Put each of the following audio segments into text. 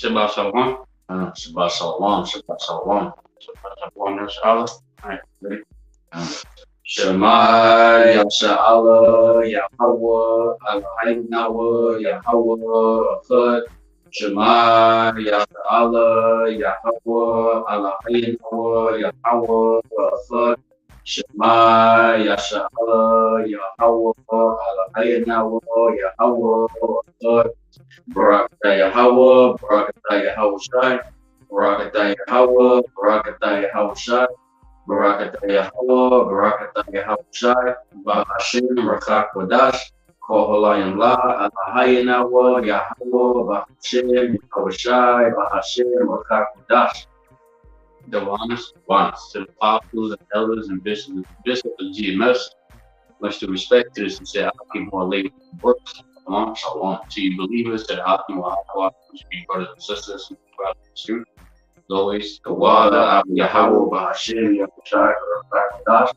Shabbat Shalom. Shabbat Shalom, Shabbat Shalom. Shabbat Shalom, there's Allah. All right, ready? Shema Yasha'Allah, Yahawah, AHLAHAYANAWA, Yahawah Echad. Shema Yasha'Allah, Yahawah, AHLAHAYANAWA, Yahawah Echad. Shema Yasha'Allah, Yahawah, AHLAHAYANAWA, Yahawah Echad. Barakatah Yahawah, Barakatah Yahawashi, Barakatah Yahawah, Barakatah Yahawashi. Barakatah Yahawah, Barakatah Yahawashi, Bahasham QADASH, HALALYAMLA, AHLAHAYANAWA, YAHAWAH BAHASHAM YAHAWASHI, Bahasham QADASH. The honors to the apostles and elders and bishops of GMS. Much to respect to the sincere people who labor works. Shalom, shalom. To you believers that YAHAWAH, which be brothers and sisters throughout the truth. As always, THAWADAH, YAHAWAH BAHASHAM YAHAWASHI, QADASH.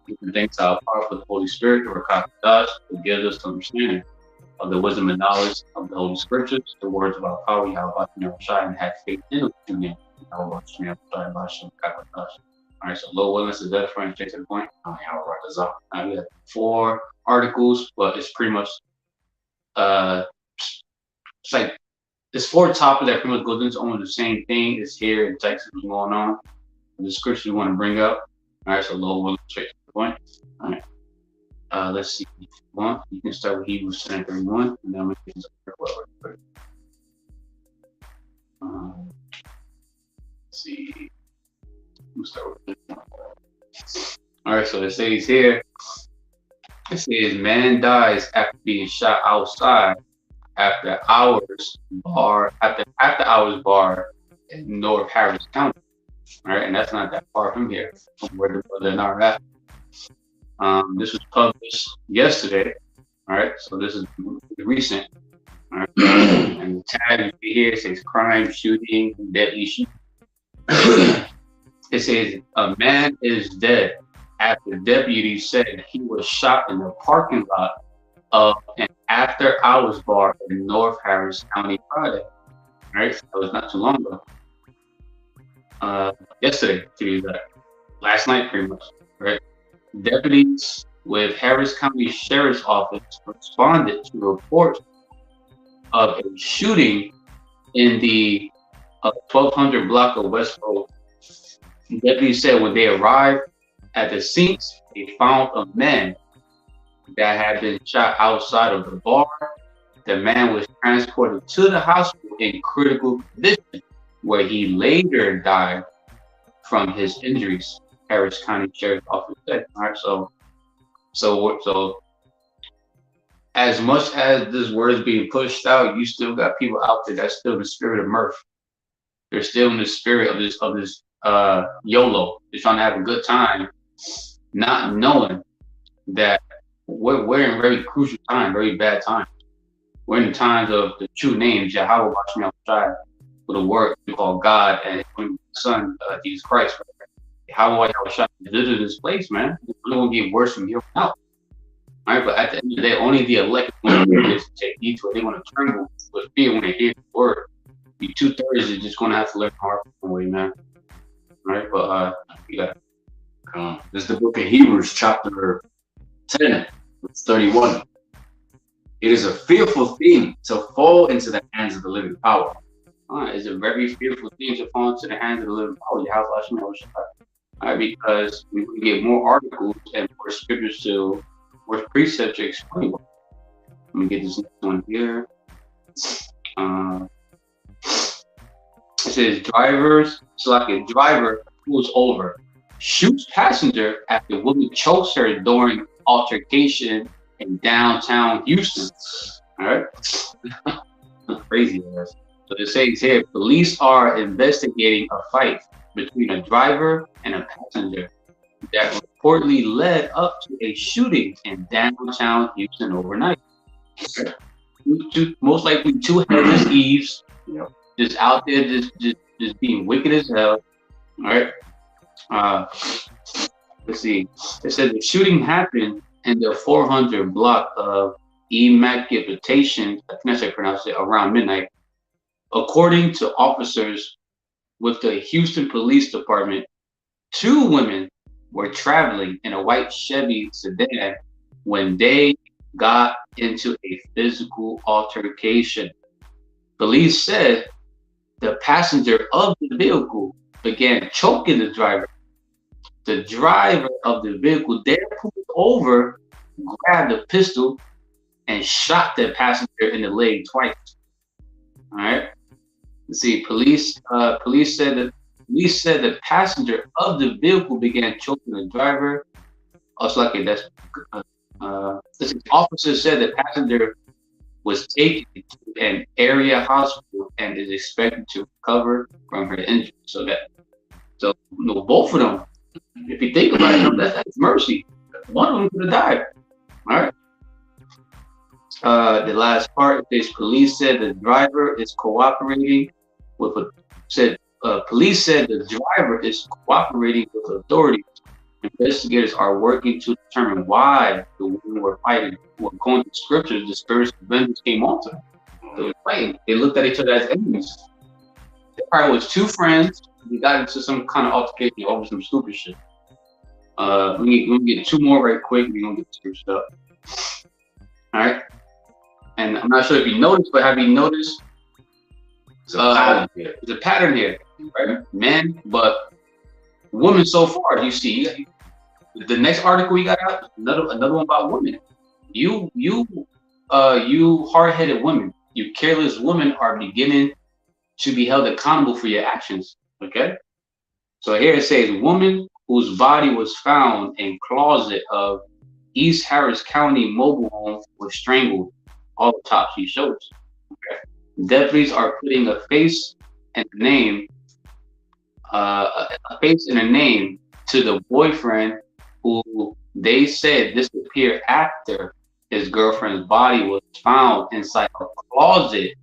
Giving thanks to our powerful Holy Spirit, QADASH, who gives us understanding of the wisdom and knowledge of the Holy Scriptures, the words of our power, YAHAWAH BAHASHAM, and have faith in the name. YAHAWAH BAHASHAM QADASH. All right, so Lord willing, is edifying, straight to the point. YAHAWAH RATAZA. We have 4 articles, but it's pretty much it's like it's 4 topics that pretty much goes into almost the same thing. It's here in Texas what's going on. The scripture we want to bring up. All right, so Lord willing, straight to the point. All right. Let's see. If you want, you can start with Hebrews 10:31, and then we can start with let's see. We'll start with this one. All right, so it says here. It says, man dies after being shot outside after hours bar in North Harris County. All right, and that's not that far from here, from where the brother are at. This was published yesterday. All right, so this is recent. All right, and the tag you see here says crime, shooting, deadly shooting. It says a man is dead after deputies said he was shot in the parking lot of an after-hours bar in North Harris County Friday. All right, so that was not too long ago. Yesterday, to be exact. Last night, pretty much. Right. Deputies with Harris County Sheriff's Office responded to reports of a shooting in the 1200 block of West Road. Deputies said when they arrived at the scenes, they found a man that had been shot outside of the bar. The man was transported to the hospital in critical condition, where he later died from his injuries. Harris County Sheriff's Office said. All right, so as much as this word is being pushed out, you still got people out there that's still in the spirit of mirth. They're still in the spirit of this YOLO. They're trying to have a good time, not knowing that we're in very crucial time, very bad times. We're in the times of the true names, YAHAWAH BAHASHAM YAHAWASHI, with a word we call God and His Son, Jesus Christ. YAHAWAH YAHAWASHI visited this place, man. It's only going to get worse from here on out. All right, but at the end of the day, only the elect want to take heed to it. They want to tremble with fear when they hear the word. The 2/3 is just going to have to learn hard way, man. All right, but you got this is the book of Hebrews, chapter 10, verse 31. It is a fearful thing to fall into the hands of the living power. It's a very fearful thing to fall into the hands of the living power. YAHAWAH BAHASHAM YAHAWASHI. All right, because we can get more articles and more scriptures to, more precepts to explain. Let me get this next one here. It says driver pulls over, shoots passenger after woman chokes her during altercation in downtown Houston. All right, crazy. So it says here, police are investigating a fight between a driver and a passenger that reportedly led up to a shooting in downtown Houston overnight. Most likely 2 headless thieves, just out there, just being wicked as hell. All right. Let's see. It said the shooting happened in the 400 block of Emancipation, I think that's how I pronounce it, around midnight According to officers with the Houston Police Department, 2 women were traveling in a white Chevy sedan when they got into a physical altercation. Police said the passenger of the vehicle began choking the driver. The driver of the vehicle then pulled over, grabbed a pistol, and shot the passenger in the leg twice. All right. Let's see. Police said the passenger of the vehicle began choking the driver. Also, like that's. Officers said the passenger was taken to an area hospital and is expected to recover from her injuries. So both of them. If you think about it, that's mercy. One of them could have died. All right. The last part is police said the driver is cooperating with police said the driver is cooperating with authorities. Investigators are working to determine why the women were fighting. According to scriptures, the spirits of vengeance came on to them. They were fighting. They looked at each other as enemies. There probably was 2 friends. They got into some kind of altercation over some stupid shit. Let me get 2 more right quick. We're gonna get switched up. All right. And I'm not sure if you noticed, but have you noticed? There's a pattern here, right? Men, but women so far. You see, the next article we got out, another one about women. You hard-headed women, you careless women are beginning to be held accountable for your actions. Okay. So here it says, woman whose body was found in closet of East Harris County mobile home was strangled. All the top she shows. Okay. Deputies are putting a face and a name, to the boyfriend who they said disappeared after his girlfriend's body was found inside a closet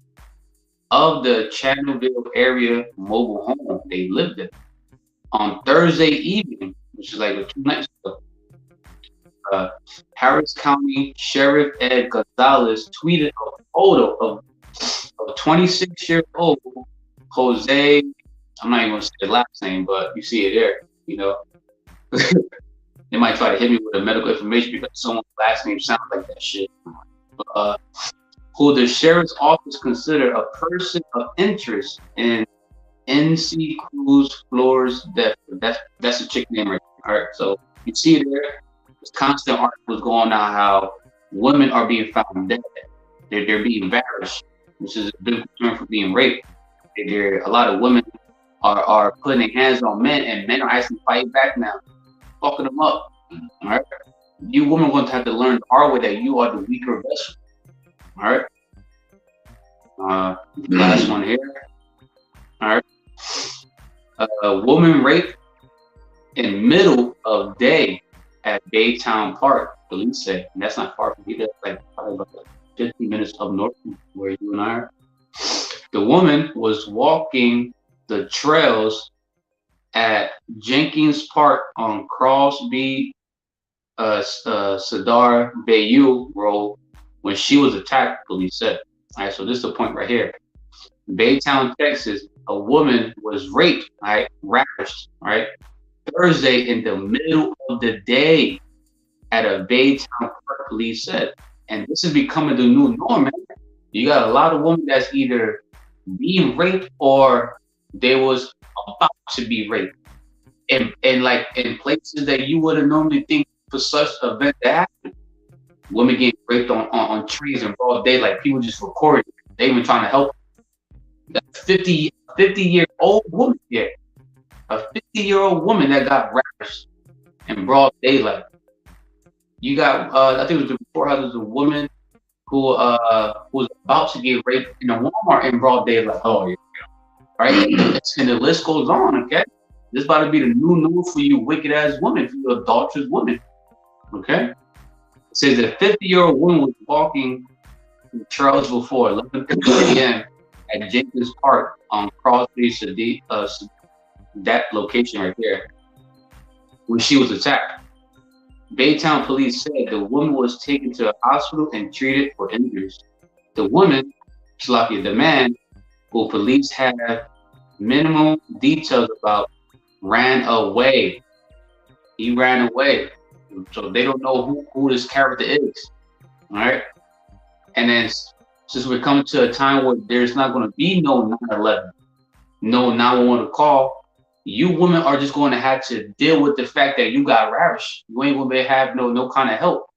of the Channelville area mobile home they lived in on Thursday evening, which is like 2 nights ago. Harris County Sheriff Ed Gonzalez tweeted a photo of 26-year-old Jose. I'm not even going to say the last name, but you see it there. You know, they might try to hit me with the medical information because someone's last name sounds like that shit. Who the sheriff's office considered a person of interest in NC Cruz Flores death. That's a chick name right there. All right, so you see it there. There's constant articles going on how women are being found dead. They're being embarrassed, which is a biblical term for being raped. A lot of women are putting their hands on men, and men are actually fighting back now, fucking them up. All right, you women are going to have to learn the hard way that you are the weaker vessel. All right. Last one here. All right. A woman raped in middle of day at Baytown Park, police say. And that's not far from here. That's like probably about 15 minutes up north from where you and I are. The woman was walking the trails at Jenkins Park on Crosby Cedar Bayou Road when she was attacked, police said. All right, so this is the point right here. Baytown, Texas, a woman was raped, right, ravished, right, Thursday in the middle of the day at a Baytown Park, police said. And this is becoming the new norm, man. You got a lot of women that's either being raped or they was about to be raped. And like in places that you wouldn't normally think for such an event to happen. Women getting raped on trees in broad daylight. People just recording. They even trying to help. That 50-year-old woman, yeah. A 50-year-old woman that got ravished in broad daylight. You got, I think it was before there was a woman who was about to get raped in a Walmart in broad daylight. Oh, yeah. Right? And the list goes on, okay? This about to be the new norm for you wicked-ass women, for you adulterous women, okay? It says that a 50-year-old woman was walking the trails before 11:50 a.m. at Jenkins Park on Crosby, that location right there, when she was attacked. Baytown police said the woman was taken to a hospital and treated for injuries. The woman, the man, who police have minimal details about ran away. He ran away. So they don't know who this character is. All right. And then since we're coming to a time where there's not going to be no 9/11, no 911 call, you women are just going to have to deal with the fact that you got ravished. You ain't going to have no kind of help,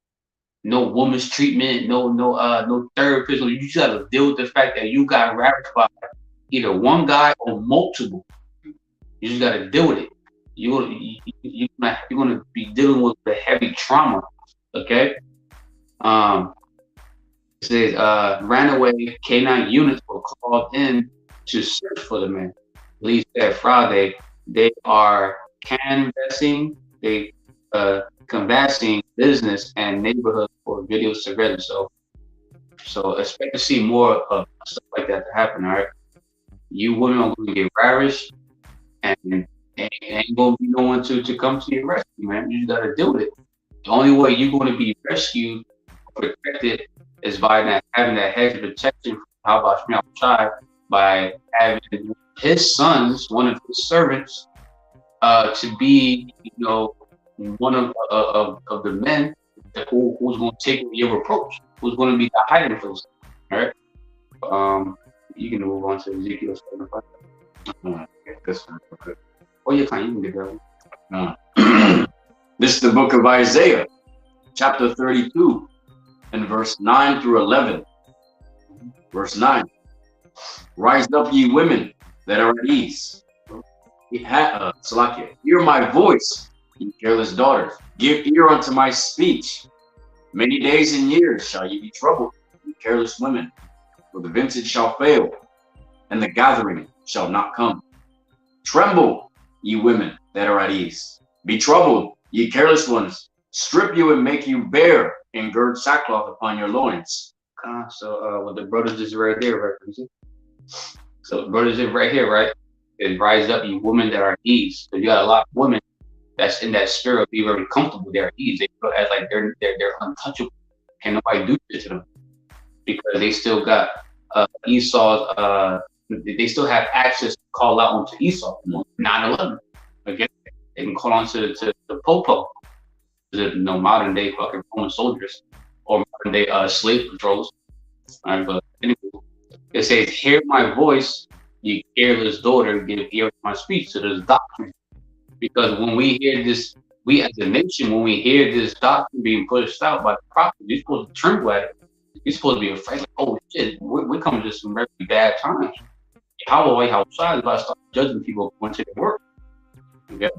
no woman's treatment, no therapist. You just got to deal with the fact that you got ravished by either one guy or multiple. You just got to deal with it. You're going to be dealing with the heavy trauma. Okay. It says ran away. K9 units were called in to search for the man. Police said Friday they are canvassing business and neighborhood for video surveillance. So expect to see more of stuff like that to happen. All right, you women are going to get ravished, and ain't going to be no one to come to your rescue, man. You just got to deal with it. The only way you're going to be rescued, protected, is by having that hedge of protection from YAHAWASHI W4Y, by having his sons, one of his servants, to be, one of the men who's going to take your reproach, who's going to be the hiding place. All right. You can move on to Ezekiel 75. This one. Okay. Oh, you can get that. This is the book of Isaiah, chapter 32, and verse 9 through 11. Verse 9. Rise up, ye women that are at ease. Hear my voice, ye careless daughters. Give ear unto my speech. Many days and years shall ye be troubled, ye careless women. For the vintage shall fail, and the gathering shall not come. Tremble, ye women that are at ease. Be troubled, ye careless ones. Strip you and make you bare, and gird sackcloth upon your loins. So what the brothers is right there, right? So brothers is right here, right? And rise up, you women that are at ease. So you got a lot of women that's in that spirit of being very comfortable. They're at ease. They feel as like they're untouchable. Can't nobody do shit to them because they still got Esau's. They still have access to call out onto Esau. 9/11. Okay, they can call on to the Popo. Modern day fucking Roman soldiers or modern day slave patrols. All right, but anyway, it says, "Hear my voice, you careless daughter, give ear to my speech." So there's doctrine, because when we hear this, we as a nation, when we hear this doctrine being pushed out by the prophet, you're supposed to tremble at it. You're supposed to be afraid, like, oh shit, we're coming to some very bad times. YAHAWAH is about to start judging people going to their work. Okay.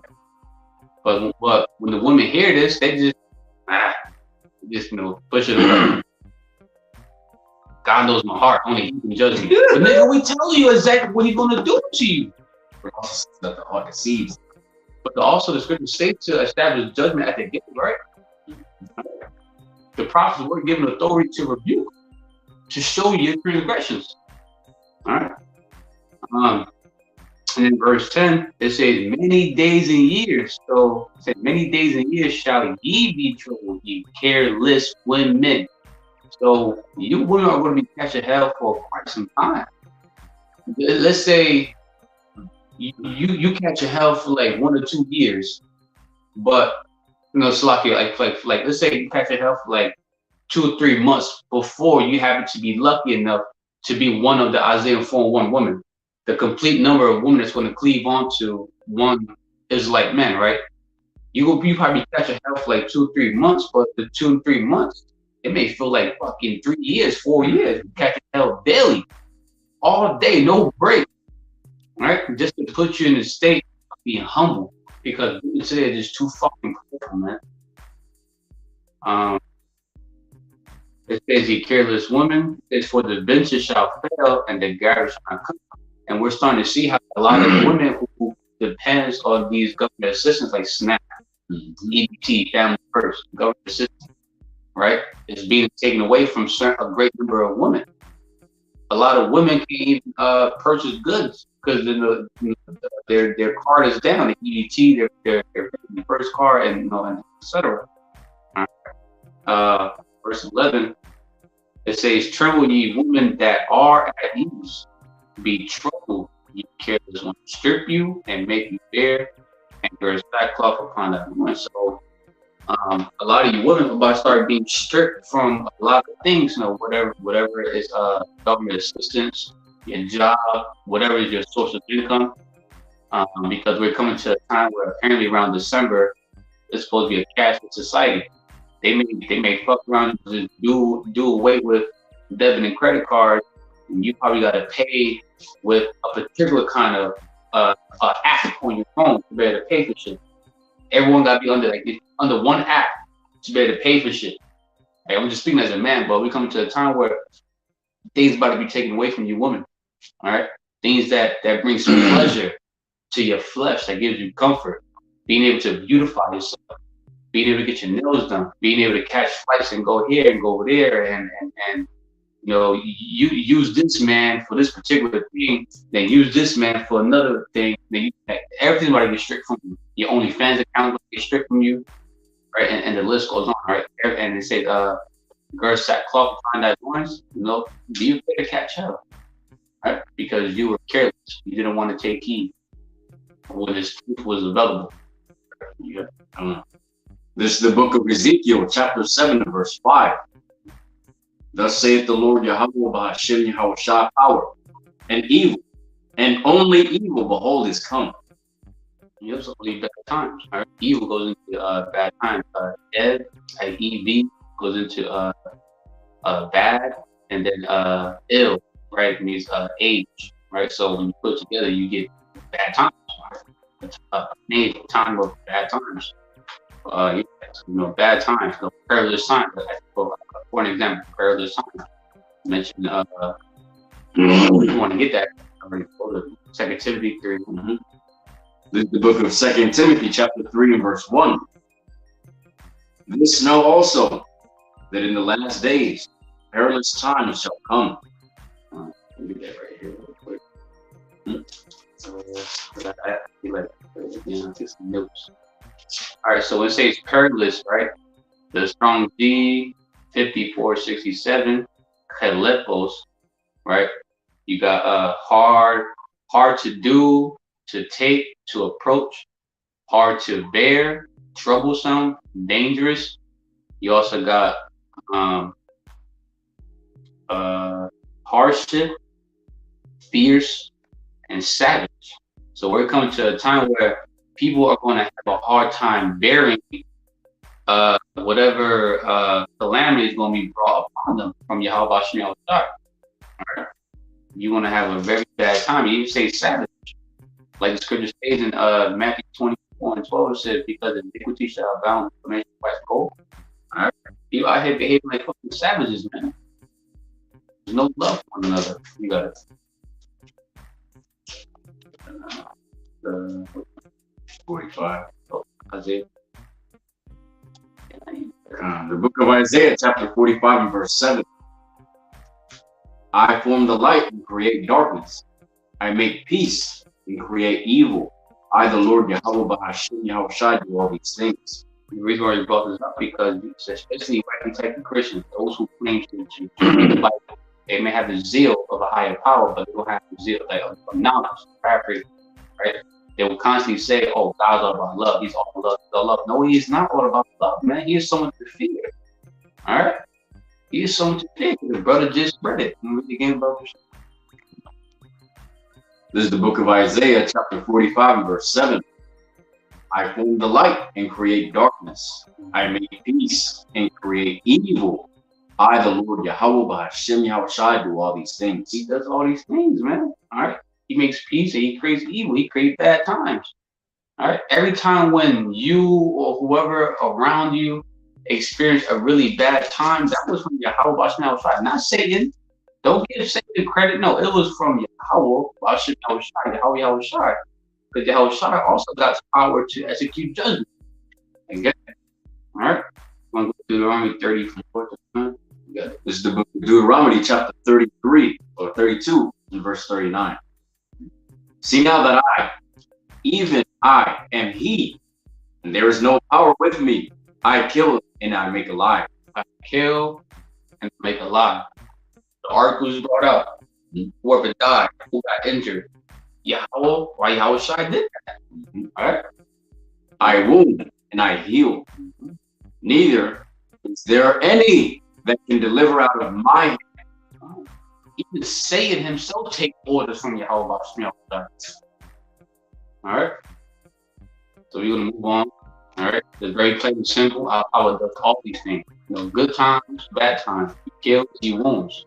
But when the women hear this, they just push it away. God knows my heart. Only He can judge me. But nigga, we tell you exactly what He's gonna do to you. That the heart deceives. But also the scripture states to establish judgment at the gate, right? The prophets were given authority to rebuke, to show you your transgressions. All right. And in verse 10, it says, many days and years. So it says, many days and years shall ye be troubled, ye careless women. So you women are going to be catching hell for quite some time. Let's say you catch a hell for like 1 or 2 years, but Slaki, like let's say you catch a hell for like 2 or 3 months before you happen to be lucky enough to be one of the Isaiah 4:1 women. The complete number of women that's going to cleave onto one Israelite man, right? You probably catch a hell for like 2 or 3 months, but the 2 and 3 months, it may feel like fucking 3 years, 4 years. You catch a hell daily, all day, no break, right? Just to put you in a state of being humble, because today is just too fucking powerful, man. It says, "Ye careless women, it's for the venture shall fail, and the gathering shall not come." And we're starting to see how a lot of women who depends on these government assistance like SNAP, EBT, Family First, government assistance, right? It's being taken away from a great number of women. A lot of women can't even purchase goods because their card is down. The EBT, their first car, and etc. Verse 11, it says, "Tremble ye women that are at ease." be troubled, ye careless ones. Strip you and make you bare, and wear sackcloth upon that one. So a lot of you women about to start being stripped from a lot of things, whatever is government assistance, your job, whatever is your source of income. Because we're coming to a time where apparently around December it's supposed to be a cashless society. They may fuck around and just do away with debit and credit cards, and you probably got to pay with a particular kind of app on your phone to be able to pay for shit. Everyone got to be under one app to be able to pay for shit. Like, I'm just speaking as a man, but we coming to a time where things about to be taken away from you, women. All right, things that brings pleasure to your flesh, that gives you comfort, being able to beautify yourself, being able to get your nails done, being able to catch flights and go here and go over there, and you use this man for this particular thing, then use this man for another thing. Then everything's about to get stripped from you. Your OnlyFans account will get stripped from you, right? And the list goes on, right? And they say, girls sackcloth behind that loins, you better catch up, right? Because you were careless. You didn't want to take heed when this truth was available. Yeah, I don't know. This is the book of Ezekiel, chapter 7, verse 5. Thus saith the Lord YAHAWAH BAHASHAM YAHAWASHI, power and evil, and only evil, behold, is come. Yep, so only bad times. Right? Evil goes into bad times. EV goes into bad, and then ill, right? It means age, right? So when you put it together, you get bad times. Right? Time of bad times. Bad times, perilous times. For an example, perilous times. Mention you want to get that. Already quoted 2 Timothy 3. Mm-hmm. This is the book of 2 Timothy, chapter 3, and verse 1. This know also that in the last days perilous times shall come. Let me get that right here real quick. I feel like get some notes. All right, so when it says perilous, right? The Strong G 5467, Kalepos, right? You got hard to do, to take, to approach, hard to bear, troublesome, dangerous. You also got hardship, fierce, and savage. So we're coming to a time where people are going to have a hard time bearing whatever calamity is going to be brought upon them from YAHAWASHI Yahawashi. Right? You're going to have a very bad time. You even say savage. Like the scripture says in Matthew 24:12, it says, because iniquity shall abound in the white gold. All right? People out here behaving like fucking savages, man. There's no love for one another. You got it. 45. Isaiah. The book of Isaiah, chapter 45, and verse 7. I form the light and create darkness. I make peace and create evil. I, the Lord YAHAWAH BAHASHAM YAHAWASHI, do all these things. The reason why you brought this up, because especially right type of Christians, those who claim to read the Bible, they may have the zeal of a higher power, but they don't have the zeal of knowledge, paraphrase, right? They will constantly say, oh, God's all about love. He's all love. He's all love. No, he is not all about love, man. He is someone to fear. All right? He is someone to fear. The brother just read it. Again, brother. This is the book of Isaiah, chapter 45, and verse 7. I form the light and create darkness. I make peace and create evil. I, the Lord YAHAWAH BAHASHAM YAHAWASHI, do all these things. He does all these things, man. All right? He makes peace and he creates evil. He creates bad times. All right. Every time when you or whoever around you experience a really bad time, that was from YAHAWAH BAHASHAM, not Satan. Don't give Satan credit. No, it was from YAHAWAH BAHASHAM YAHAWASHI. Because YAHAWASHI also got power to execute judgment. Again. All right. I'm going to go to Deuteronomy 34. This is the book of Deuteronomy, chapter 33 or 32, and verse 39. See now that I, even I, am he, and there is no power with me. I kill and I make alive. I kill and make alive. The ark was brought out. whoever died, who got injured, Yahawah or YAHAWASHI did that. All right. I wound and I heal. Neither is there any that can deliver out of my hand. Even Satan himself take orders from Yahawah BAHASHAM YAHAWASHI. All right. So we're gonna move on. All right. It's very plain and simple. Our power does all these things. You know, good times, bad times. He kills, he wounds.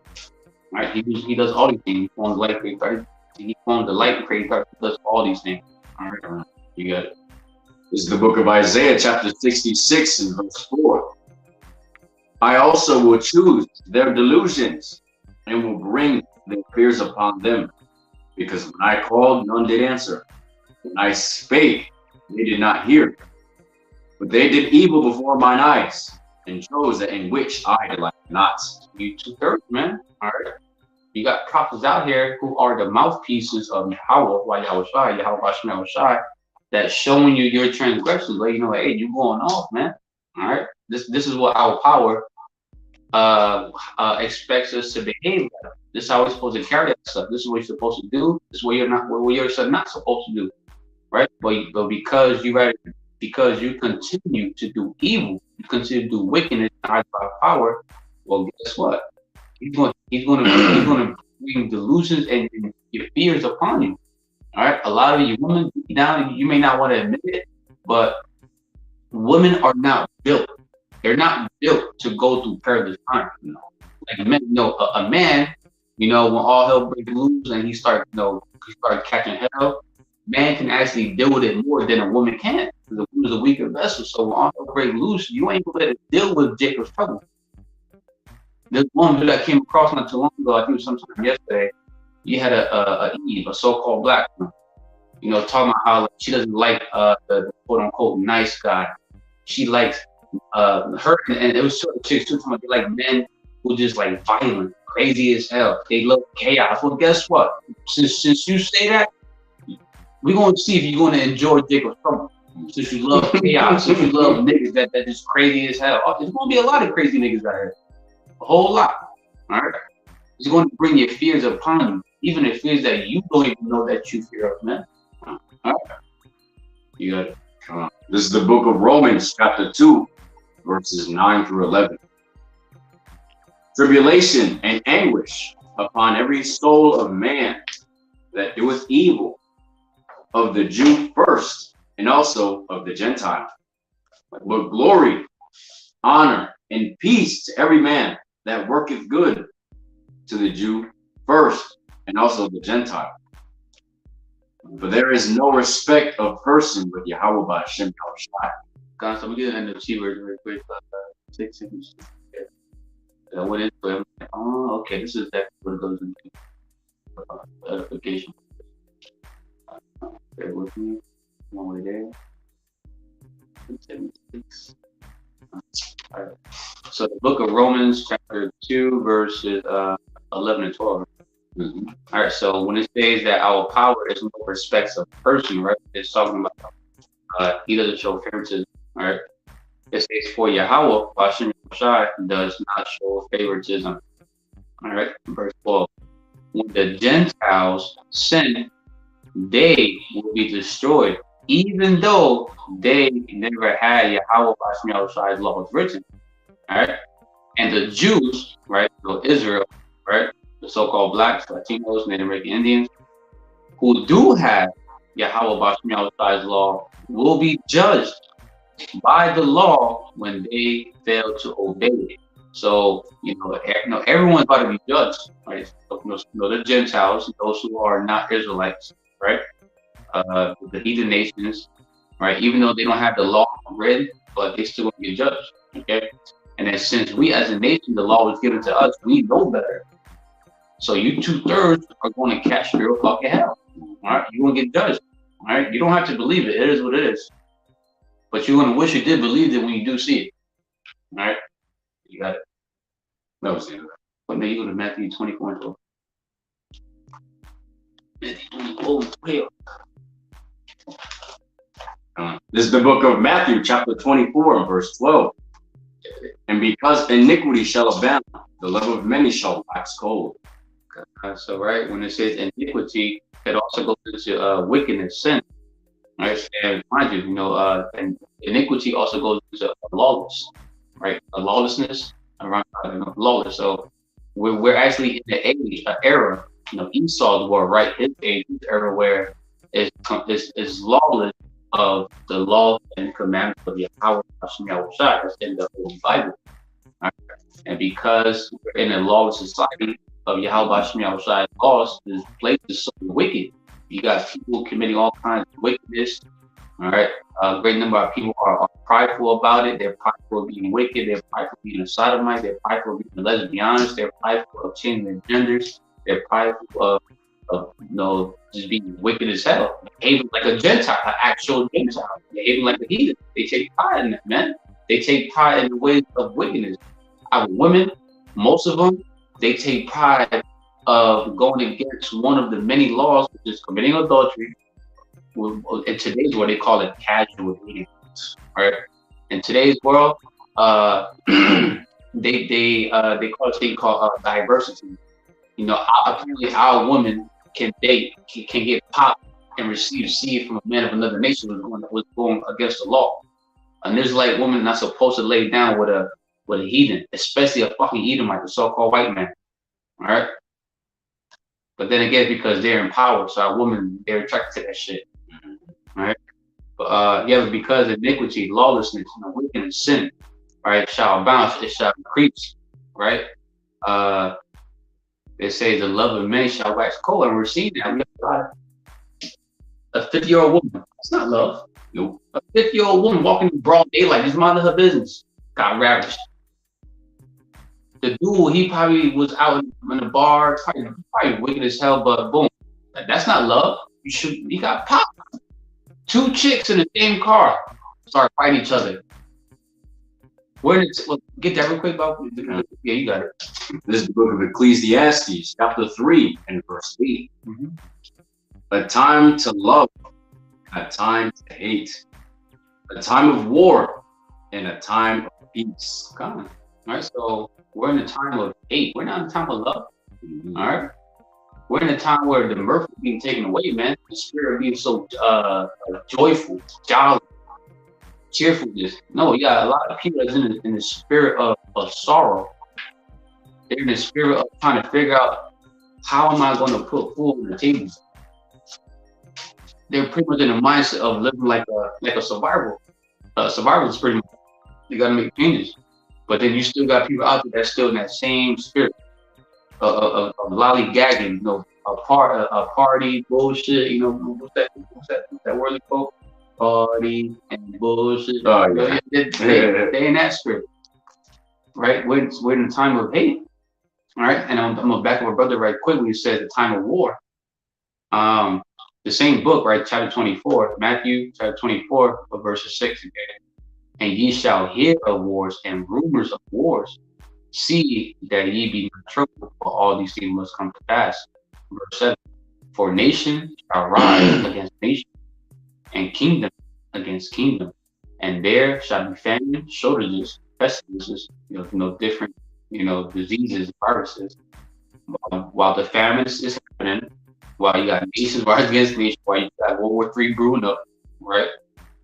All right. He does all these things. He forms the light, creates darkness. He forms the light, creates darkness. He does all these things. All right. You got it. This is the book of Isaiah, chapter 66 and verse 4. I also will choose their delusions and will bring their fears upon them. Because when I called, none did answer. When I spake, they did not hear. But they did evil before mine eyes, and chose that in which I delight not. You 2/3, man. All right. You got prophets out here who are the mouthpieces of Yahawah, YAHAWASHI, Yahawah BAHASHAM YAHAWASHI, that's showing you your transgressions, let you know, hey, you going off, man. All right. This is what our power expects us to behave like. This is how we're supposed to carry that stuff. This is what you're supposed to do. This is what you're not supposed to do, right? But because you continue to do evil, you continue to do wickedness and by power. Well, guess what? He's going to bring delusions and your fears upon you. All right. A lot of you women deep down, you may not want to admit it, but women are not built. They're not built to go through perilous times. You know, like men, you know, a man. You know, when all hell breaks loose and he start catching hell, man can actually deal with it more than a woman can. Because a woman is a weaker vessel. So when all hell breaks loose, you ain't gonna let it deal with Jacob's trouble. This woman that I came across not too long ago, I think it was sometime yesterday, you had a Eve, a so-called black woman, you know, talking about how like, she doesn't like the quote-unquote nice guy. She likes her, and it was sort of chicks too, talking about they like men who just like violent, crazy as hell. They love chaos. Well, guess what? Since you say that, we're going to see if you're going to enjoy Jacob's trouble. Since you love chaos, since you love niggas that is crazy as hell. There's going to be a lot of crazy niggas out here. A whole lot. All right? It's going to bring your fears upon you, even the fears that you don't even know that you fear of, man. All right? You got it. This is the book of Romans, chapter 2, verses 9 through 11. Tribulation and anguish upon every soul of man that doeth evil, of the Jew first, and also of the Gentile. But glory, honor, and peace to every man that worketh good, to the Jew first, and also the Gentile. For there is no respect of person with Yahawah BAHASHAM YAHAWASHI. God, so we get into the T word very quick. 6 seconds. I went into it. Like, oh, okay, this is exactly what it goes into. Edification. Bear with me. One way there. 76. All right. So the book of Romans, chapter 2, verses 11 and 12. All right. So when it says that our power is no respects of person, right? It's talking about he doesn't show favoritism. All right. It says for Yahawah BAHASHAM YAHAWASHI does not show favoritism. All right. Verse 12. When the Gentiles sin, they will be destroyed, even though they never had Yahawah BAHASHAM YAHAWASHI's law was written. All right. And the Jews, right, so Israel, right, the so-called blacks, Latinos, Native American Indians, who do have Yahawah BAHASHAM YAHAWASHI's law, will be judged by the law when they fail to obey it. So, you know, everyone's about to be judged, right? So, you know, the Gentiles, those who are not Israelites, right? The heathen nations, right? Even though they don't have the law written, but they still going to get judged, okay? And then since we as a nation, the law was given to us, we know better. So you 2/3 are going to catch real fucking hell, all right? You're going to get judged, all right? You don't have to believe it. It is what it is. But you're going to wish you did believe it when you do see it, all right? You got it. That was it. But now you go to Matthew 24 and 12. Matthew 24 and 12. This is the book of Matthew, chapter 24, and verse 12. And because iniquity shall abound, the love of many shall wax cold. So right when it says iniquity, it also goes into wickedness, sin. Right, and mind you, and iniquity also goes into lawless, right? A lawlessness around lawless. So we're actually in the age, an era, Esau's war, right? His age, his era where is lawless of the law and commandments of Yahawah Bahasham Yahawashi. That's in the Holy Bible. Right? And because we're in a lawless society of Yahawah Bahasham Yahawashi laws, this place is so wicked. You got people committing all kinds of wickedness. All right. A great number of people are prideful about it. They're prideful of being wicked. They're prideful of being a sodomite. They're prideful of being lesbians. They're prideful of changing their genders. They're prideful of just being wicked as hell. Behaving like a Gentile, an actual Gentile. Behaving like a heathen. They take pride in that, man. They take pride in the ways of wickedness. Our women, most of them, they take pride of going against one of the many laws, which is committing adultery. In today's world, they call it casual dating. Right? In today's world, they call it a thing called diversity. Apparently our woman can date, can get popped and receive seed from a man of another nation was going against the law. An Israelite woman not supposed to lay down with a heathen, especially a fucking heathen like the so-called white man. All right. But then again, because they're in power, so our women, they're attracted to that shit. Right? But because iniquity, lawlessness, wickedness, sin, right, shall abound, it shall increase, right? It says the love of many shall wax cold, and we're seeing that. We have a 50-year-old woman. That's not love. Nope. A 50-year-old woman walking in broad daylight, just minding her business, got ravished. The dude, he probably was out in the bar, probably wicked as hell, but boom, that's not love. He got popped. 2 chicks in the same car start fighting each other. Get that real quick, Bob. Yeah, you got it. This is the book of Ecclesiastes, chapter 3 and verse 8. A time to love, a time to hate, a time of war, and a time of peace. Come on. All right, so we're in a time of hate. We're not in a time of love. All right. We're in a time where the mirth is being taken away, man. The spirit being so joyful, jolly, cheerfulness. No, you got a lot of people that's in the spirit of sorrow. They're in the spirit of trying to figure out how am I going to put food on the table. They're pretty much in the mindset of living like a survival. Survival is pretty much, you got to make changes. But then you still got people out there that's still in that same spirit of lollygagging, a party, bullshit, what's that word called? Party and bullshit. Oh, yeah. They in that spirit, right? We're in a time of hate, all right? And I'm gonna back up my brother right quick when he said the time of war. The same book, right? Chapter 24, Matthew, chapter 24, verses 6 again. And ye shall hear of wars and rumors of wars. See that ye be not troubled, for all these things must come to pass. Verse 7. For nation shall rise against nation, and kingdom against kingdom, and there shall be famine, shortages, pestilences, different, diseases, viruses. While the famine is happening, while you got nations rise against nations, while you got World War III brewing up, right? It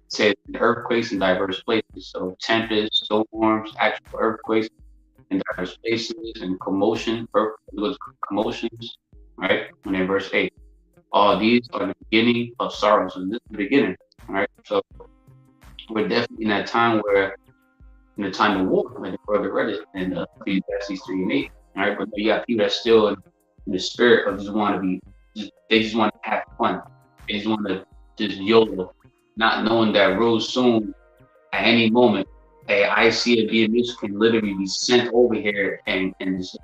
says earthquakes in diverse places. So tempests, storms, actual earthquakes in diverse places, and commotion, commotions, right? And in verse 8, all these are the beginning of sorrows. And this is the beginning, right? So we're definitely in that time where, in the time of war, like the brother read it in Ecclesiastes 3 and 8, right? But you got people that's still in the spirit of they just want to have fun. They just want to just YOLO, not knowing that real soon, at any moment, a ICBMS can literally be sent over here and just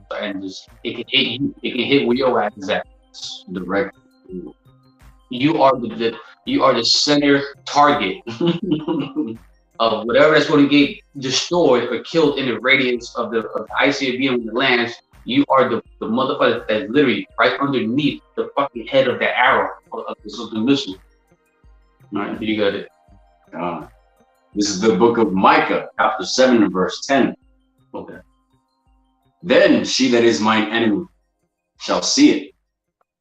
it can hit you. It can hit where your ass is at directly. You are the center target of whatever that's going to get destroyed or killed in the radius of the ICBM when it lands. You are the motherfucker that's literally right underneath the fucking head of the arrow of the missile. All right, you got it. This is the book of Micah, chapter 7 and verse 10. Okay. Then she that is mine enemy shall see it,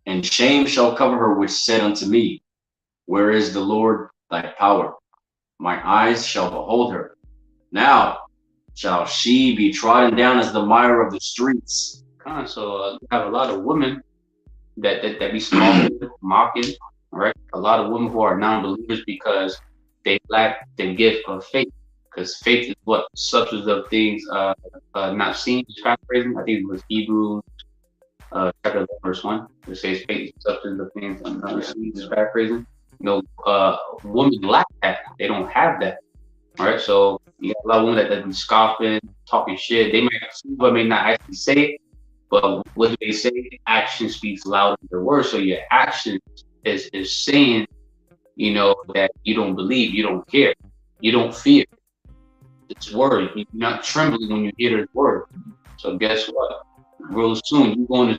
and shame shall cover her which said unto me, where is the Lord thy power? My eyes shall behold her. Now shall she be trodden down as the mire of the streets. So you have a lot of women that be mocking, all right? A lot of women who are non-believers because they lack the gift of faith. Because faith is what? Substance of things not seen. Paraphrasing, I think it was Hebrews chapter 11, verse 1. It says faith is substance of things not seen. Paraphrasing. Women lack that. They don't have that. All right. So you got a lot of women that be scoffing, talking shit. They might see but may not actually say it. But what do they say? Action speaks louder than the words. So your action is saying, that you don't believe, you don't care, you don't fear. It's word. You're not trembling when you hear this word. So guess what? Real soon, you women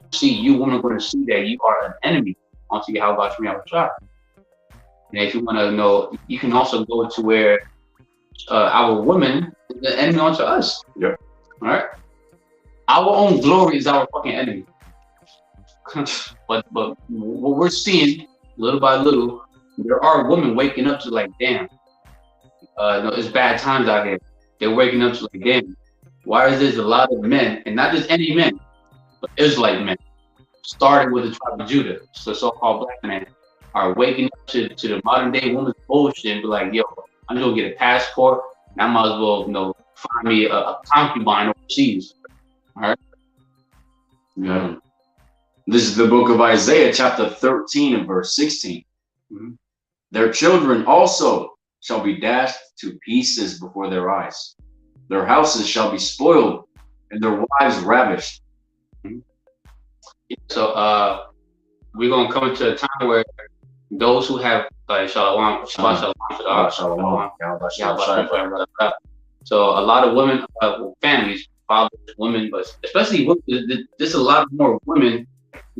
are going to see that you are an enemy unto YAHAWASHI W4Y. And if you want to know, you can also go to where our women is the enemy unto us. Yeah. All right. Our own glory is our fucking enemy. but what we're seeing little by little, there are women waking up to like, damn, it's bad times out here. They're waking up to like, damn, why is there a lot of men, and not just any men, but Israelite men, starting with the tribe of Judah, so so-called black men, are waking up to the modern day woman's bullshit and be like, yo, I'm gonna get a passport, and I might as well, find me a concubine overseas. All right. Yeah. This is the book of Isaiah, chapter 13 and verse 16. Mm-hmm. Their children also shall be dashed to pieces before their eyes. Their houses shall be spoiled, and their wives ravished. Mm-hmm. So we're gonna come to a time where those who have shalom. So a lot of women, families, fathers, women, but especially women, there's a lot more women,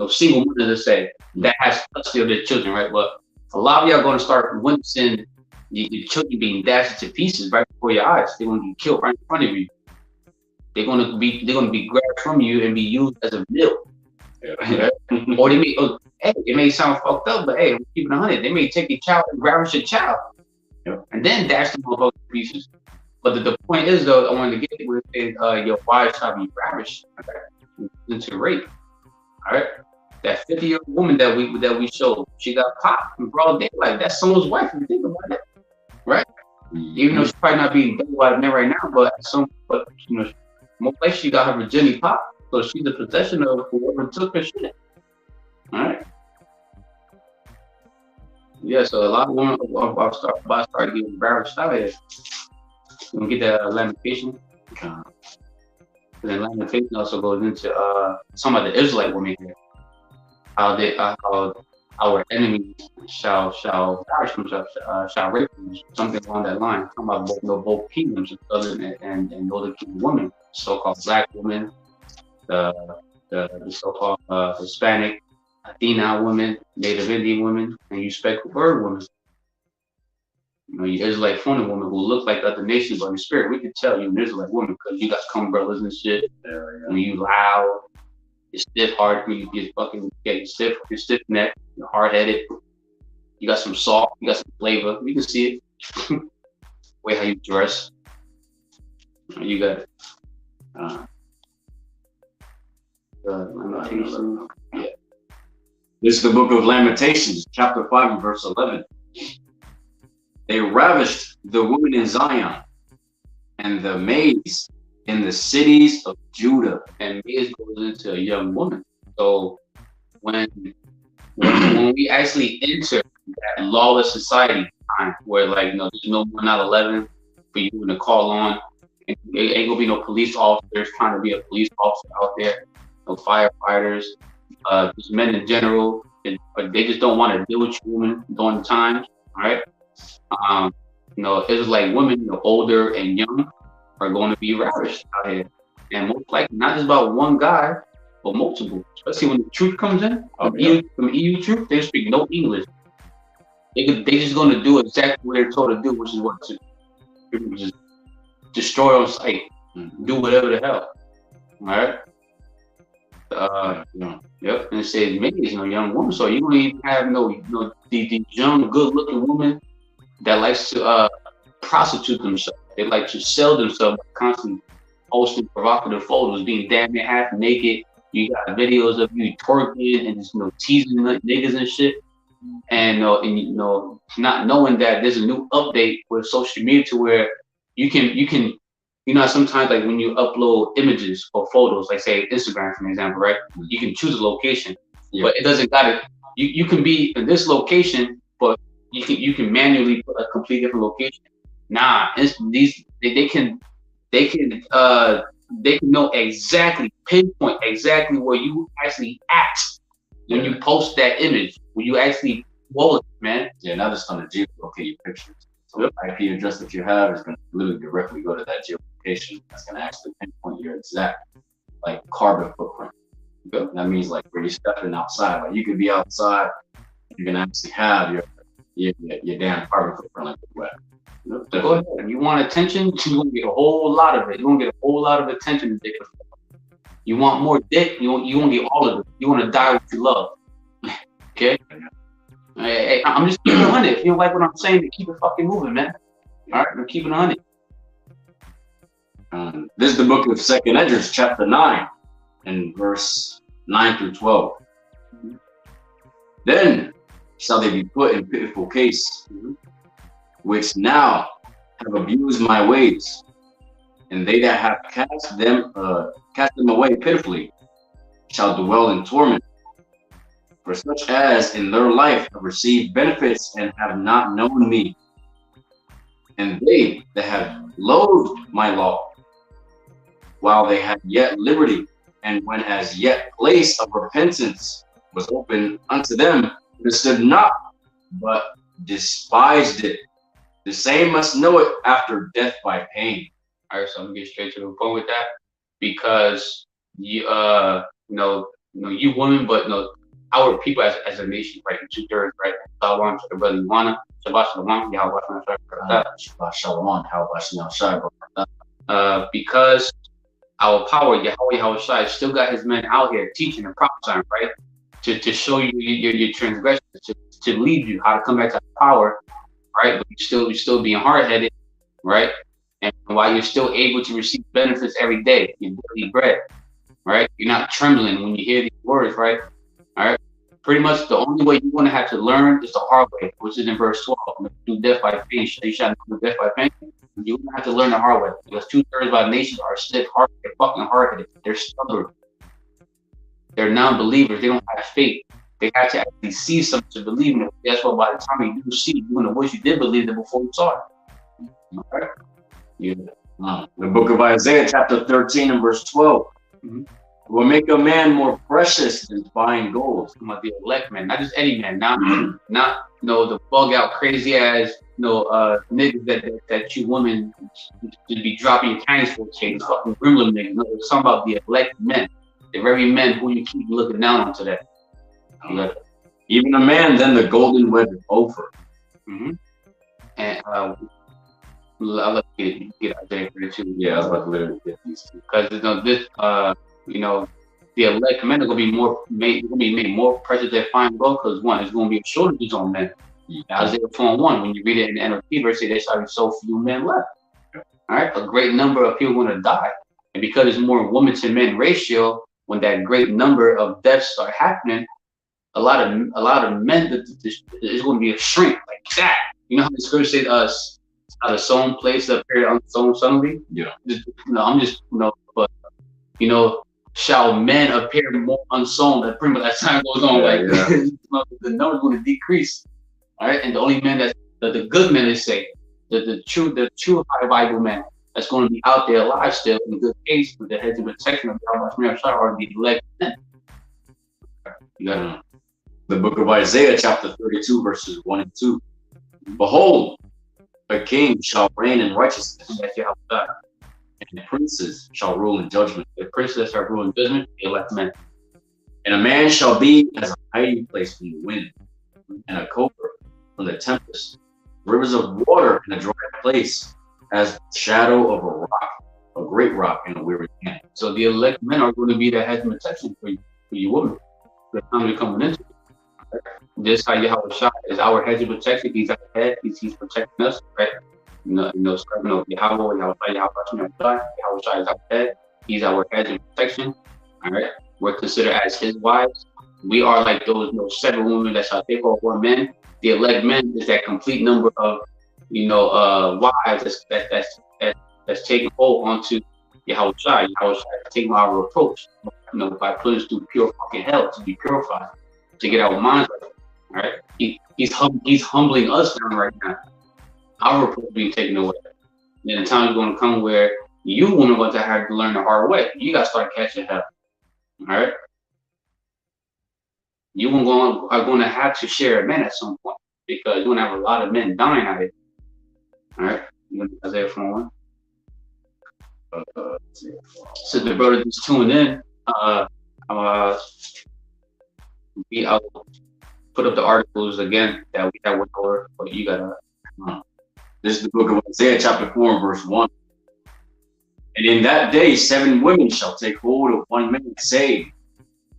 single mothers, let's say, that has custody of their children, right? But a lot of y'all are going to start witnessing your children being dashed to pieces right before your eyes. They're going to be killed right in front of you. They're going to be grabbed from you and be used as a meal. Yeah. Or it may sound fucked up, but hey, keep it 100. They may take your child and ravish your child, and then dash them all to pieces. But the point is, though, I wanted to get with your wives shall be ravished into rape. All right, that 50-year-old woman that we showed, she got popped in broad daylight. That's someone's wife. If you think about it, right? Mm-hmm. Even though she's probably not being done by men right now, but most likely she got her virginity popped, so she's the possession of whoever took her shit. All right. Yeah, so a lot of women started getting ravished out here. You can get that lamentation. And then lamentation also goes into some of the Israelite women here. How our enemies shall perish themselves, shall rape them, something along that line. Talking about both kingdoms, southern and northern kingdom women, so-called black women, the so-called Hispanic, Latina women, Native Indian women, and you speckled bird women. You Israelite phony woman who look like other nations, but in spirit, we can tell you an Israelite woman because you got umbrellas and shit. And you loud, you're stiff hearted, you fucking get stiff neck, you're hard headed. You got some salt, you got some flavor. We can see it. Way how you dress. You got it. Yeah. This is the book of Lamentations, chapter 5 and verse 11. They ravished the woman in Zion and the maids in the cities of Judah. And maids goes into a young woman. So when we actually enter that lawless society time where there's no more 9/11 for you to call on, and it ain't gonna be no police officers trying to be a police officer out there, no firefighters, just men in general, they just don't want to deal with you women during the times, all right? It's like women, older and young, are going to be ravished out here, and most likely not just about one guy, but multiple. Especially when the truth comes in, from EU truth, they speak no English. They just going to do exactly what they're told to do, which is what to just destroy on sight, do whatever the hell. All right. Yep. And it says maybe it's no young woman, so you don't even have the young, good-looking woman that likes to prostitute themselves. They like to sell themselves by constantly posting provocative photos, being damn near half naked. You got videos of you twerking and just teasing niggas and shit, and not knowing that there's a new update with social media to where you can sometimes like when you upload images or photos, like say Instagram for example, right? You can choose a location, but it doesn't got it. You can be in this location, but you can manually put a complete different location. Nah, they can know exactly, pinpoint exactly where you actually at when you post that image, when you actually wallet, man. Yeah, now just on the geolocate your pictures. So the IP address that you have is going to literally directly go to that geolocation. That's going to actually pinpoint your exact like carbon footprint. That means like where you're stepping outside. Like you could be outside, you're going to actually have your damn carbon footprint like the web. So go ahead. If you want attention, you're going to get a whole lot of it. You're going to get a whole lot of attention. You want more dick, you want to get all of it. You want to die what you love. Okay? Hey, I'm just keeping it 100. If you don't like what I'm saying, keep it fucking moving, man. All right, we're keeping it 100. This is the book of 2nd Esdras, chapter 9, and verse 9 through 12. Then shall they be put in pitiful case, which now have abused my ways, and they that have cast them away pitifully shall dwell in torment. For such as in their life have received benefits and have not known me, and they that have loathed my law, while they had yet liberty, and when as yet place of repentance was open unto them, understood not, but despised it. The same must know it after death by pain. All right, so I'm gonna get straight to the point with that, because you you women, but our people as a nation, right? 2/3, right? Shalom to the brother Yuana, Shabbat Shalom, YAHAWAH. Because our power, YAHAWAH still got his men out here teaching and prophesying, right? To show you your transgressions, to lead you how to come back to power, right? But you're still being hard-headed, right? And while you're still able to receive benefits every day, your daily bread, right? You're not trembling when you hear these words, right? All right. Pretty much the only way you're going to have to learn is the hard way, which is in verse 12. Do death by pain. You shall do death by pain. You're going to have to learn the hard way, because 2/3 of our nation are stiff-hearted. They're fucking hard-headed. They're stubborn. They're non-believers. They don't have faith. They have to actually see something to believe in it. That's why by the time you do see, you're going to wish you did believe it before you saw it. All right. Yeah. The book of Isaiah, chapter 13 and verse 12. Will make a man more precious than fine gold. I'm about the elect man, not just any man, not the bug out crazy ass niggas that you women should be dropping your panties for, fucking gremlin niggas. No, it's talking about the elect men, the very men who you keep looking down on today. Even a man than the golden wedge of Ophir. And I'll let you get Isaiah 32. Yeah, I was about to literally get these two, because the elect men are going to be made more precious than fine gold, because one, there's going to be a shortage on men. Isaiah 4:1, when you read it in the NLT verse, there shall be so few men left. All right, a great number of people are going to die, and because there's more women to men ratio, when that great number of deaths start happening, a lot of men, there's going to be a shrink like that. You know how the scripture said us, out of sown place appeared unsown suddenly. Yeah. Shall men appear more unsown? That pretty much as time goes on, the number's going to decrease. All right, and the only men that the good men, they say, the true high Bible men that's going to be out there alive still in good case with the heads of protection of God are the elect men. You got the book of Isaiah, chapter 32, verses 1 and 2. Behold, a king shall reign in righteousness, and princes shall rule in judgment. The princes shall rule in judgment, the elect men. And a man shall be as a hiding place from the wind, and a covert from the tempest. Rivers of water in a dry place, as the shadow of a rock. a great rock in a weary land. So the elect men are going to be the hedge of protection for you women. The time you're coming into. Just how YAHAWASHI is our hedge of protection. He's our head. He's protecting us, right? Yahawah, YAHAWASHI is our head. He's our hedge of protection. All right. We're considered as his wives. We are like those 7 women that shall take over 1 man. The elect men is that complete number of wives that's taking hold onto YAHAWASHI. YAHAWASHI is taking our reproach, by putting us through pure fucking hell to be purified, to get our minds right. All right. He's humbling us down right now. Our reproach being taken away. Then the time is going to come where you women are going to have to learn the hard way. You got to start catching hell. All right. You are going to have to share a man at some point, because you're going to have a lot of men dying out here. All right. Isaiah 4:1. So the brother just tuned in. I'll put up the articles again that we have went over, but you gotta. This is the book of Isaiah, chapter 4, verse 1. And in that day, 7 women shall take hold of 1 man, saying,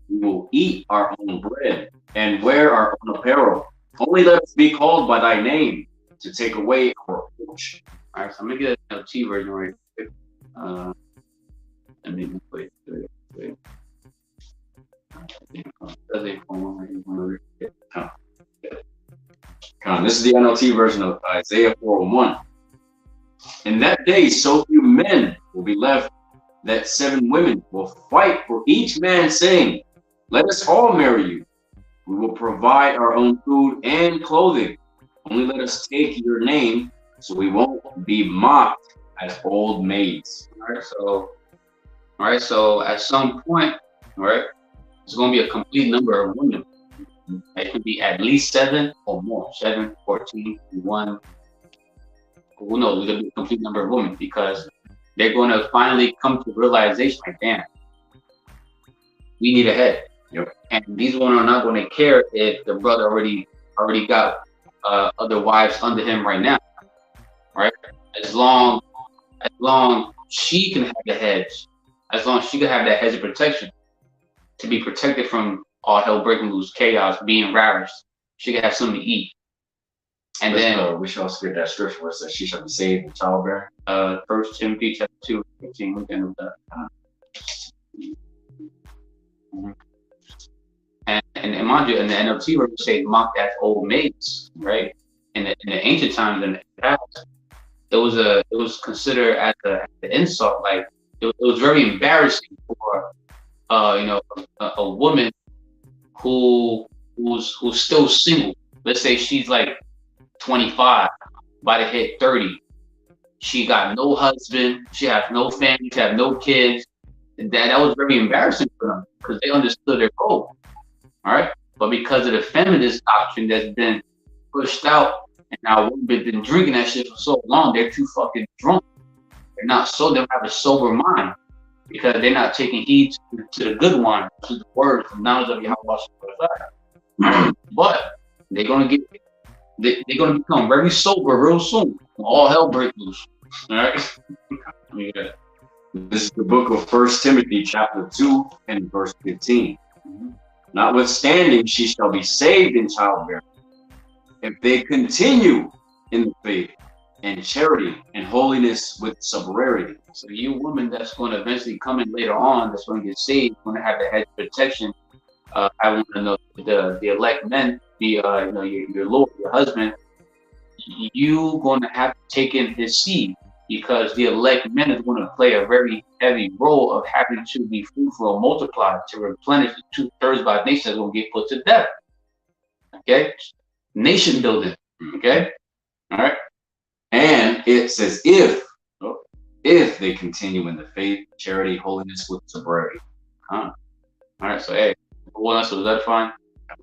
we will eat our own bread and wear our own apparel. Only let us be called by thy name to take away our reproach. All right, so I'm gonna get an LT version right here. Let me wait. This is the NLT version of Isaiah 4:1. In that day, so few men will be left that 7 women will fight for each man, saying, let us all marry you. We will provide our own food and clothing. Only let us take your name, so we won't be mocked as old maids. All right, so at some point, all right, it's going to be a complete number of women. It could be at least 7 or more. 7, 14, 1. Who knows? It's going to be a complete number of women, because they're going to finally come to realization, like, damn, we need a head. Yep. And these women are not going to care if the brother already got other wives under him right now, right? As long she can have the hedge, as long as she can have that hedge of protection to be protected from all hell breaking loose, chaos, being ravished, she can have something to eat. And then we should also get that scripture where it says she shall be saved in childbearing. 1 Timothy chapter 2, 15. We can that. And mind you, in the NLT where we say mocked as old maids, right? In the ancient times, in the past, it was considered as the insult. Like it was very embarrassing for a woman who's still single. Let's say she's like 25, about to hit 30. She got no husband, she has no family, she has no kids. That was very embarrassing for them, because they understood their role. All right, but because of the feminist doctrine that's been pushed out, and now women been drinking that shit for so long, they're too fucking drunk. They don't have a sober mind, because they're not taking heed to the good one, to the words and knowledge of YAHAWASHI. But they're gonna become very sober real soon. All hell breaks loose. All right. Yeah. This is the book of 1 Timothy chapter 2 and verse 15. Notwithstanding, she shall be saved in childbearing, if they continue in the faith and charity and holiness with sobriety. So you woman that's going to eventually come in later on, that's going to get saved, going to have the hedge of protection. I want to know the elect men, your Lord, your husband. You going to have to take in his seed, because the elect men is going to play a very heavy role of having to be fruitful and multiply to replenish the 2/3 by nation that's going to get put to death. Okay, nation building. Okay, all right. And it says if they continue in the faith, charity, holiness with sobriety. All right. So hey, what else was that fine?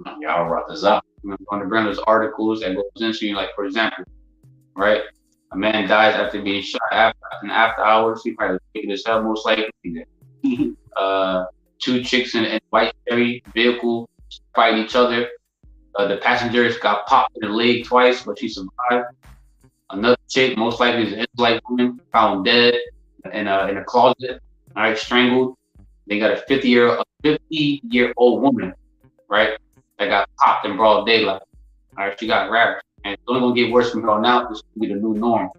YAHAWAH RATAZA. I'm going to bring those articles that goes into, like, for example, right? A man dies after being shot after hours. He probably kicking his head, most likely. 2 chicks in a white Chevy vehicle fight each other. The passengers got popped in the leg twice, but she survived. Another chick, most likely is an Israelite woman, found dead. in a closet, all right, strangled. They got a 50-year-old woman, right, that got popped in broad daylight. All right, she got ravished, and it's only gonna get worse from here on out. This will be the new norm.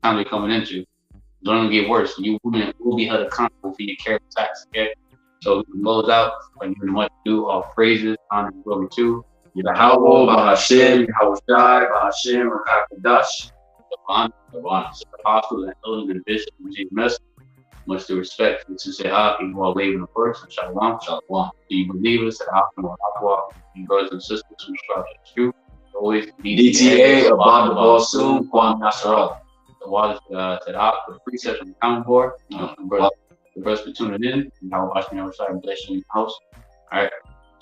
Time we're coming into. It's only gonna get worse. You women will be held accountable for your careless acts. Okay, so we can close out by giving much due all praises, honor, and glory to YAHAWAH BAHASHAM YAHAWASHI BAHASHAM QADASH. the apostles and elders and bishops who receive the message. Much to respect to say who are waving the works and shalom, shalom. Do you believers that YAHAWAH, you brothers and sisters who strive to truth, always DTA about the ball soon, Kwam Nasharal. The waters to the for the precepts and the common board. The brothers for tuning in. YAHAWAH BAHASHAM YAHAWASHI bless you in the house. All right.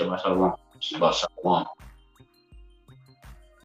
Shabbat shalom. Shabbat shalom.